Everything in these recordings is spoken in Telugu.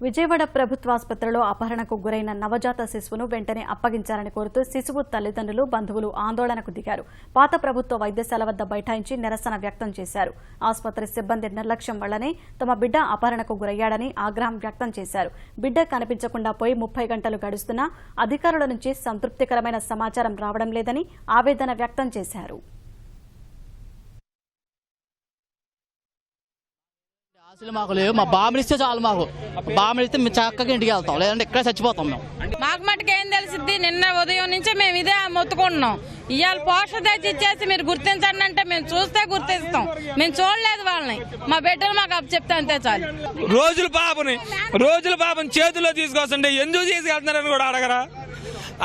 విజయవాడ ప్రభుత్వాసుపత్రిలో అపహరణకు గురైన నవజాత శిశువును వెంటనే అప్పగించాలని కోరుతూ శిశువు తల్లిదండ్రులు బంధువులు ఆందోళనకు దిగారు. పాత ప్రభుత్వ వైద్యశాల వద్ద బైఠాయించి నిరసన వ్యక్తం చేశారు. ఆసుపత్రి సిబ్బంది నిర్లక్ష్యం వల్లనే తమ బిడ్డ అపహరణకు గురయ్యాడని ఆగ్రహం వ్యక్తం చేశారు. బిడ్డ కనిపించకుండా పోయి 30 గంటలు గడుస్తున్నా అధికారుల నుంచి సంతృప్తికరమైన సమాచారం రావడం లేదని ఆవేదన వ్యక్తం చేశారు. మాకు లేవు, మా బామ్మలు ఇస్తే చాలు. మాకు బామ్మలు ఇస్తే మేము చక్కగా ఇంటికి వెళ్తాం, లేదంటే ఇక్కడ చచ్చిపోతాం. మేము మాకు మటుకు ఏం తెలిసిద్ది, నిన్న ఉదయం నుంచి మేము ఇదే మొత్తుకుంటున్నాం. ఇవాళ పోస్టర్ తెచ్చి ఇచ్చేసి మీరు గుర్తించండి అంటే మేము చూస్తే గుర్తిస్తాం. మేము చూడలేదు వాళ్ళని, మా బిడ్డలు మాకు అప్పు చెప్తే అంతే చాలు. రోజుల పాపని చేతుల్లో తీసుకొస్తుంటే ఎందుకు తీసుకెళ్తున్నారని కూడా అడగరా?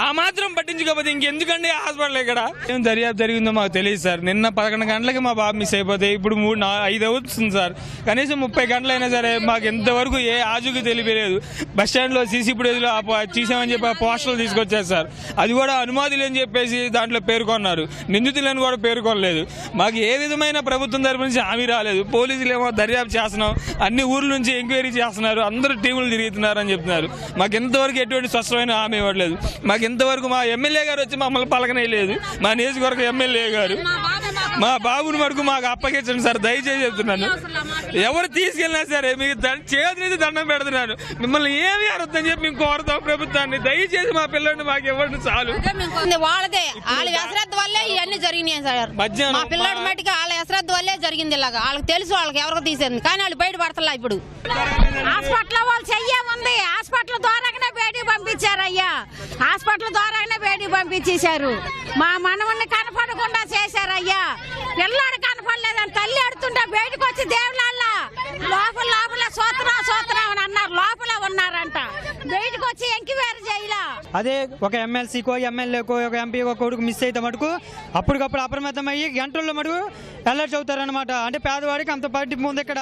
ఆ మాత్రం పట్టించుకోకపోతే ఇంకెందుకండి హాస్పిటల్ ఇక్కడ? ఏం దర్యాప్తు జరిగిందో మాకు తెలియదు సార్. నిన్న 11 గంటలకి మా బాబు మిస్ అయిపోతే ఇప్పుడు 5 అవుతుంది సార్. కనీసం 30 గంటలైనా సరే మాకు ఎంతవరకు ఏ ఆజుకి తెలియలేదు. బస్ స్టాండ్లో సీసీ ఫుటేజ్లో తీసామని చెప్పి ఆ పోస్టర్లు తీసుకొచ్చారు సార్. అది కూడా అనుమతులు అని చెప్పేసి దాంట్లో పేర్కొన్నారు, నిందితులను కూడా పేర్కొనలేదు. మాకు ఏ విధమైన ప్రభుత్వం తరపు నుంచి హామీ రాలేదు. పోలీసులు ఏమో దర్యాప్తు చేస్తున్నాం, అన్ని ఊర్ల నుంచి ఎంక్వైరీ చేస్తున్నారు, అందరూ టీములు తిరుగుతున్నారు అని చెప్తున్నారు. మాకు ఎంతవరకు ఎటువంటి స్పష్టమైన హామీ ఇవ్వట్లేదు. మాకు ఎంతవరకు మా ఎమ్మెల్యే గారు వచ్చి మమ్మల్ని పలకనేయలేదు. మా నియోజకవర్గ ఎమ్మెల్యే గారు మా బాబుని వరకు మాకు అప్పగించండి సార్, దయచేసి చెప్తున్నాను. ఎవరు తీసుకెళ్ళినా సరే మీకు చేతి నుంచి దండం పెడుతున్నాను. మిమ్మల్ని ఏమి అర్థం చెప్పి మేము కోరుతాం ప్రభుత్వాన్ని, దయచేసి మా పిల్లల్ని మాకు ఇవ్వండి చాలు. వాళ్ళదే వాళ్ళ అశ్రద్ధ వల్లే ఇవన్నీ జరిగినాయి సార్. మా పిల్లడి మట్టికి వాళ్ళ అశ్రద్ధ వల్లే జరిగింది. ఇలాగా వాళ్ళకి తెలుసు, వాళ్ళకి ఎవరికి తీసేది, కానీ వాళ్ళు బయట పడతలా. ఇప్పుడు హాస్పిటల్ వాళ్ళు చెయ్యముంది, హాస్పిటల్ ద్వారానే బయటికి పంపించారయ్యా. హాస్పిటల్ ద్వారానే బయటికి పంపించేశారు. మా మనవన్ని కనపడకుండా చేశారయ్యా. పిల్లాడు కనపడలేదని తల్లి అడుతుంటే బయటకు వచ్చి దేవుళ్ళ లోపల సోత్రం అని అన్నారు. లోపల ఉన్నారంట, బయటకు వచ్చి ఎంక్వైరీ చేయలా. అదే ఒక ఎమ్మెల్సీకో ఎమ్మెల్యేకో ఒక ఎంపీకో కొడుకు మిస్ అయితే మటుకు అప్పటికప్పుడు అప్రమత్తం అయ్యి గంటల్లో మటుకు అలర్ట్ అవుతారనమాట. అంటే పేదవాడికి అంత పట్టింపు ఉంది ఇక్కడ.